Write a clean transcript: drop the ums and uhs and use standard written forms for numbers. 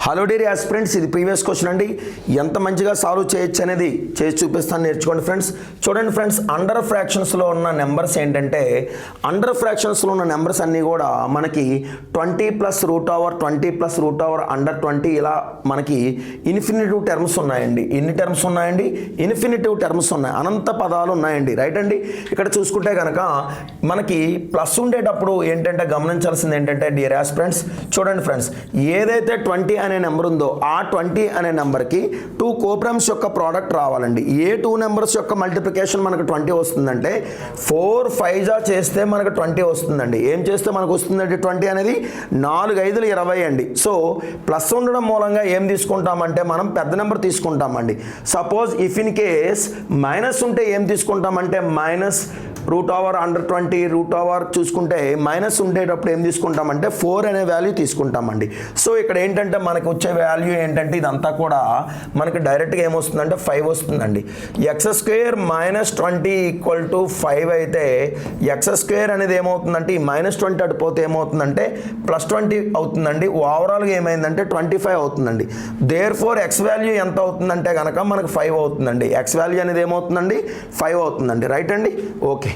Hello dear aspirants, ఇది previous question అండి. ఎంత మంచిగా సాల్వ్ చేయొచ్చు అనేది చేసి చూపిస్తాను, నేర్చుకోండి ఫ్రెండ్స్. చూడండి ఫ్రెండ్స్, అండర్ ఫ్రాక్షన్స్లో ఉన్న నెంబర్స్ ఏంటంటే, అండర్ ఫ్రాక్షన్స్లో ఉన్న నెంబర్స్ అన్నీ కూడా మనకి 20 + √20 + √, అండర్ 20 ఇలా మనకి ఇన్ఫినిటివ్ టర్మ్స్ ఉన్నాయండి. ఎన్ని టర్మ్స్ ఉన్నాయండి? ఇన్ఫినిటివ్ టర్మ్స్ ఉన్నాయి, అనంత పదాలు ఉన్నాయండి. రైట్ అండి. ఇక్కడ చూసుకుంటే కనుక మనకి ప్లస్ ఉండేటప్పుడు ఏంటంటే గమనించాల్సింది ఏంటంటే డియర్ ఆస్పిరెంట్స్, చూడండి ఫ్రెండ్స్, ఏదైతే 20 అనే నెంబర్ ఉందో ఆ 20 అనే నెంబర్కి 2 కోప్రమ్స్ యొక్క ప్రోడక్ట్ రావాలండి. ఏ 2 నెంబర్స్ యొక్క మల్టిప్లికేషన్ మనకు 20 వస్తుందంటే 4 5 చేస్తే మనకు 20 వస్తుందండి. ఏం చేస్తే మనకు వస్తుందండి 20 అనేది? 4 5 20 అండి. సో ప్లస్ ఉండడం మూలంగా ఏం తీసుకుంటామంటే మనం పెద్ద నెంబర్ తీసుకుంటామండి. Suppose if in case minus ఉంటే ఏం తీసుకుంటామంటే మైనస్ √, అండర్ 20 √, చూసుకుంటే మైనస్ ఉండేటప్పుడు ఏం తీసుకుంటామంటే 4 అనే వాల్యూ తీసుకుంటామండి. సో ఇక్కడ ఏంటంటే మనకు వచ్చే వాల్యూ ఏంటంటే ఇదంతా కూడా మనకి డైరెక్ట్గా ఏమొస్తుందంటే 5 వస్తుందండి. x² - 20 = 5 అయితే x² అనేది ఏమవుతుందంటే ఈ -20 అటుపోతే ఏమవుతుందంటే +20 అవుతుందండి. ఓవరాల్గా ఏమైందంటే 25 అవుతుందండి. దేర్ఫోర్ x వాల్యూ ఎంత అవుతుందంటే కనుక మనకు 5 అవుతుందండి. x వాల్యూ అనేది ఏమవుతుందండి? 5 అవుతుందండి. రైట్ అండి. ఓకే.